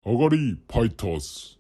아가리 파이터스.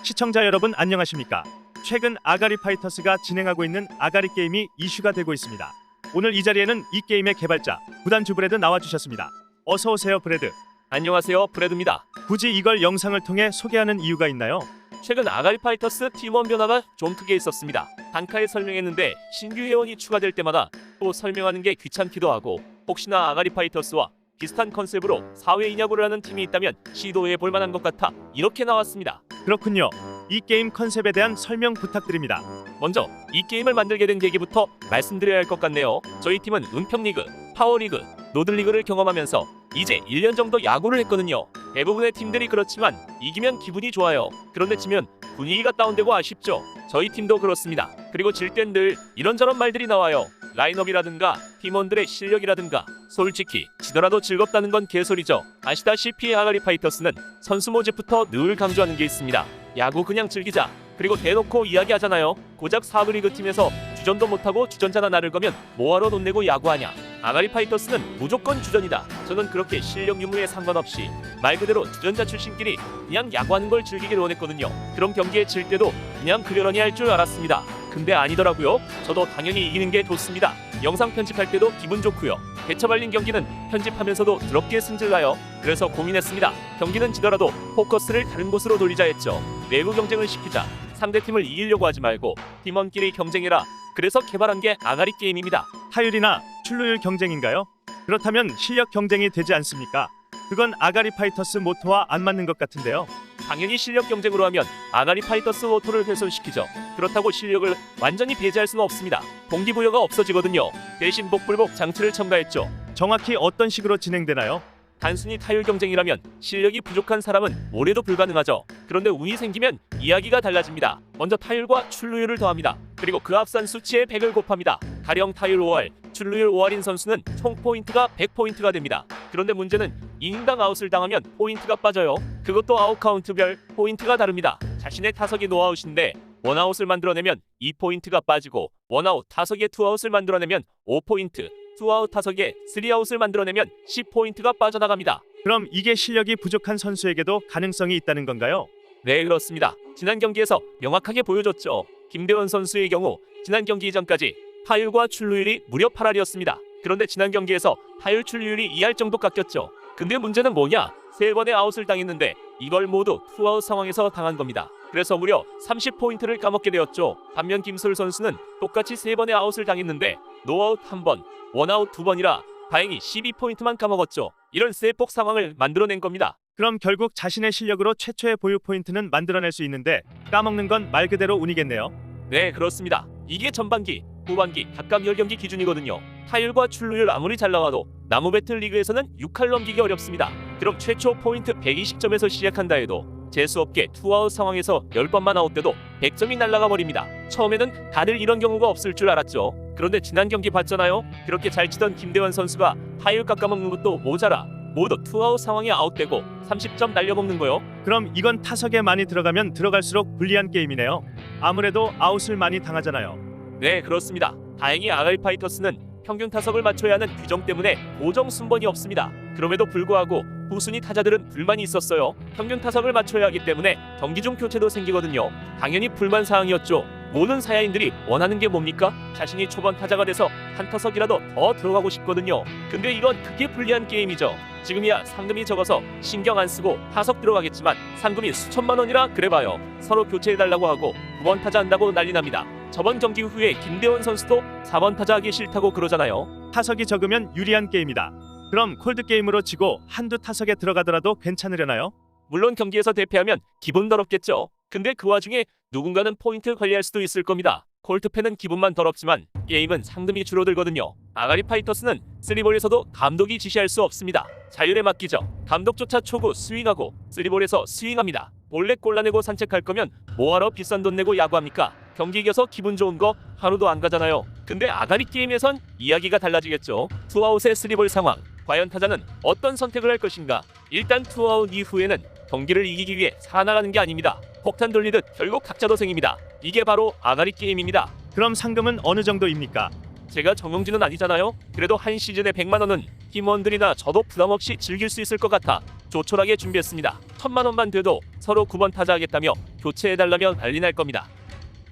시청자 여러분 안녕하십니까? 최근 아가리 파이터스가 진행하고 있는 아가리 게임이 이슈가 되고 있습니다. 오늘 이 자리에는 이 게임의 개발자 구단주 브레드 나와주셨습니다. 어서 오세요 브레드. 안녕하세요, 브레드입니다. 굳이 이걸 영상을 통해 소개하는 이유가 있나요? 최근 아가리 파이터스 팀원 변화가 좀 크게 있었습니다. 단카에 설명했는데 신규 회원이 추가될 때마다 또 설명하는 게 귀찮기도 하고, 혹시나 아가리 파이터스와 비슷한 컨셉으로 사회 인야구를 하는 팀이 있다면 시도해 볼 만한 것 같아 이렇게 나왔습니다. 그렇군요. 이 게임 컨셉에 대한 설명 부탁드립니다. 먼저 이 게임을 만들게 된 계기부터 말씀드려야 할 것 같네요. 저희 팀은 은평리그, 파워리그, 노들리그를 경험하면서 이제 1년 정도 야구를 했거든요. 대부분의 팀들이 그렇지만 이기면 기분이 좋아요. 그런데 지면 분위기가 다운되고 아쉽죠. 저희 팀도 그렇습니다. 그리고 질 땐 늘 이런저런 말들이 나와요. 라인업이라든가 팀원들의 실력이라든가. 솔직히 지더라도 즐겁다는 건 개소리죠. 아시다시피 아가리 파이터스는 선수 모집부터 늘 강조하는 게 있습니다. 야구 그냥 즐기자. 그리고 대놓고 이야기하잖아요. 고작 사그리그 팀에서 주전도 못하고 주전자나 나를 거면 뭐하러 돈 내고 야구하냐. 아가리 파이터스는 무조건 주전이다. 저는 그렇게 실력 유무에 상관없이 말 그대로 주전자 출신끼리 그냥 야구하는 걸 즐기길 원했거든요. 그럼 경기에 질 때도 그냥 그러려니 할 줄 알았습니다. 근데 아니더라고요. 저도 당연히 이기는 게 좋습니다. 영상 편집할 때도 기분 좋고요. 개처발린 경기는 편집하면서도 더럽게 승질나요. 그래서 고민했습니다. 경기는 지더라도 포커스를 다른 곳으로 돌리자 했죠. 내부 경쟁을 시키자. 상대팀을 이기려고 하지 말고 팀원끼리 경쟁해라. 그래서 개발한 게 아가리 게임입니다. 타율이나 출루율 경쟁인가요? 그렇다면 실력 경쟁이 되지 않습니까? 그건 아가리 파이터스 모토와 안 맞는 것 같은데요. 당연히 실력 경쟁으로 하면 아가리 파이터스 모토를 훼손시키죠. 그렇다고 실력을 완전히 배제할 수는 없습니다. 동기부여가 없어지거든요. 대신 복불복 장치를 첨가했죠. 정확히 어떤 식으로 진행되나요? 단순히 타율 경쟁이라면 실력이 부족한 사람은 뭐래도 불가능하죠. 그런데 운이 생기면 이야기가 달라집니다. 먼저 타율과 출루율을 더합니다. 그리고 그 앞선 수치에 100을 곱합니다. 가령 타율 5할, 출루율 5할인 선수는 총 포인트가 100포인트가 됩니다. 그런데 문제는 이닝당 아웃을 당하면 포인트가 빠져요. 그것도 아웃 카운트별 포인트가 다릅니다. 자신의 타석이 노아웃인데 원아웃을 만들어내면 2포인트가 빠지고, 원아웃 타석에 투아웃을 만들어내면 5포인트, 투아웃 타석에 3아웃을 만들어내면 10포인트가 빠져나갑니다. 그럼 이게 실력이 부족한 선수에게도 가능성이 있다는 건가요? 네, 그렇습니다. 지난 경기에서 명확하게 보여줬죠. 김대원 선수의 경우 지난 경기 이전까지 타율과 출루율이 무려 8할이었습니다. 그런데 지난 경기에서 타율 출루율이 2할 정도 깎였죠. 근데 문제는 뭐냐? 3번의 아웃을 당했는데 이걸 모두 투아웃 상황에서 당한 겁니다. 그래서 무려 30포인트를 까먹게 되었죠. 반면 김솔 선수는 똑같이 3번의 아웃을 당했는데 노아웃 1번, 원아웃 2번이라 다행히 12포인트만 까먹었죠. 이런 쇠폭 상황을 만들어낸 겁니다. 그럼 결국 자신의 실력으로 최초의 보유 포인트는 만들어낼 수 있는데 까먹는 건 말 그대로 운이겠네요. 네, 그렇습니다. 이게 전반기, 후반기 각각 10경기 기준이거든요. 타율과 출루율 아무리 잘 나와도 나무 배틀 리그에서는 6할 넘기기 어렵습니다. 그럼 최초 포인트 120점에서 시작한다 해도 재수없게 투아웃 상황에서 10번만 아웃돼도 100점이 날아가 버립니다. 처음에는 다들 이런 경우가 없을 줄 알았죠. 그런데 지난 경기 봤잖아요. 그렇게 잘 치던 김대원 선수가 타율 깎아먹는 것도 모자라 모두 투아웃 상황에 아웃되고 30점 날려먹는 거요. 그럼 이건 타석에 많이 들어가면 들어갈수록 불리한 게임이네요. 아무래도 아웃을 많이 당하잖아요. 네, 그렇습니다. 다행히 아가리 파이터스는 평균 타석을 맞춰야 하는 규정 때문에 고정 순번이 없습니다. 그럼에도 불구하고 후순위 타자들은 불만이 있었어요. 평균 타석을 맞춰야 하기 때문에 경기 중 교체도 생기거든요. 당연히 불만 사항이었죠. 모든 사야인들이 원하는 게 뭡니까? 자신이 초반 타자가 돼서 한 타석이라도 더 들어가고 싶거든요. 근데 이건 크게 불리한 게임이죠. 지금이야 상금이 적어서 신경 안 쓰고 타석 들어가겠지만 상금이 수천만 원이라 그래봐요. 서로 교체해달라고 하고 9번 타자 한다고 난리 납니다. 저번 경기 후에 김대원 선수도 4번 타자 하기 싫다고 그러잖아요. 타석이 적으면 유리한 게임이다. 그럼 콜드 게임으로 지고 한두 타석에 들어가더라도 괜찮으려나요? 물론 경기에서 대패하면 기분 더럽겠죠. 근데 그 와중에 누군가는 포인트 관리할 수도 있을 겁니다. 콜트팬은 기분만 더럽지만 게임은 상금이 줄어들거든요. 아가리 파이터스는 3볼에서도 감독이 지시할 수 없습니다. 자율에 맡기죠. 감독조차 초구 스윙하고 3볼에서 스윙합니다. 몰래 골라내고 산책할 거면 뭐하러 비싼 돈 내고 야구합니까? 경기 이겨서 기분 좋은 거 하루도 안 가잖아요. 근데 아가리 게임에선 이야기가 달라지겠죠. 투아웃의 3볼 상황. 과연 타자는 어떤 선택을 할 것인가? 일단 투아웃 이후에는 경기를 이기기 위해 살아나가는 게 아닙니다. 폭탄 돌리듯 결국 각자 도생입니다. 이게 바로 아가리 게임입니다. 그럼 상금은 어느 정도입니까? 제가 정영진은 아니잖아요. 그래도 한 시즌에 100만 원은 팀원들이나 저도 부담 없이 즐길 수 있을 것 같아 조촐하게 준비했습니다. 1000만 원만 돼도 서로 9번 타자하겠다며 교체해달라면 난리 날 겁니다.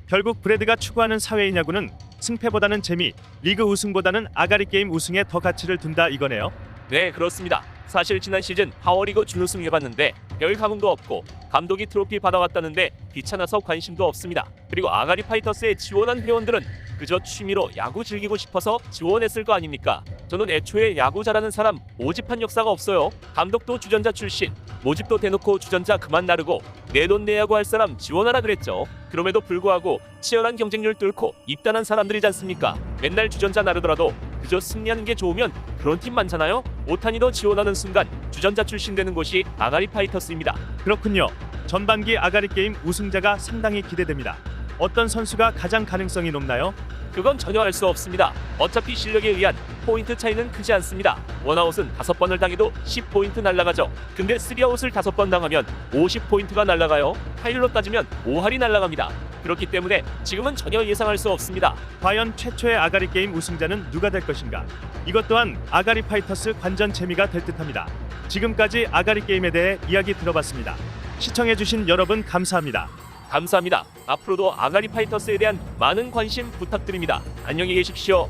결국 브래드가 추구하는 사회인 야구는 승패보다는 재미, 리그 우승보다는 아가리 게임 우승에 더 가치를 둔다 이거네요. 네, 그렇습니다. 사실 지난 시즌 파워리그 준우승 해봤는데 별 감흥도 없고 감독이 트로피 받아왔다는데 귀찮아서 관심도 없습니다. 그리고 아가리 파이터스에 지원한 회원들은 그저 취미로 야구 즐기고 싶어서 지원했을 거 아닙니까? 저는 애초에 야구 잘하는 사람 모집한 역사가 없어요. 감독도 주전자 출신, 모집도 대놓고 주전자 그만 나르고 내 돈 내야구 할 사람 지원하라 그랬죠. 그럼에도 불구하고 치열한 경쟁률 뚫고 입단한 사람들이지 않습니까? 맨날 주전자 나르더라도 그저 승리하는 게 좋으면 그런 팀 많잖아요. 오타니도 지원하는 순간 주전자 출신 되는 곳이 아가리 파이터스입니다. 그렇군요. 전반기 아가리 게임 우승자가 상당히 기대됩니다. 어떤 선수가 가장 가능성이 높나요? 그건 전혀 알 수 없습니다. 어차피 실력에 의한 포인트 차이는 크지 않습니다. 원아웃은 5번을 당해도 10포인트 날라가죠. 근데 3아웃을 5번 당하면 50포인트가 날라가요. 타율로 따지면 5할이 날라갑니다. 그렇기 때문에 지금은 전혀 예상할 수 없습니다. 과연 최초의 아가리 게임 우승자는 누가 될 것인가? 이것 또한 아가리 파이터스 관전 재미가 될 듯합니다. 지금까지 아가리 게임에 대해 이야기 들어봤습니다. 시청해주신 여러분 감사합니다. 감사합니다. 앞으로도 아가리 파이터스에 대한 많은 관심 부탁드립니다. 안녕히 계십시오.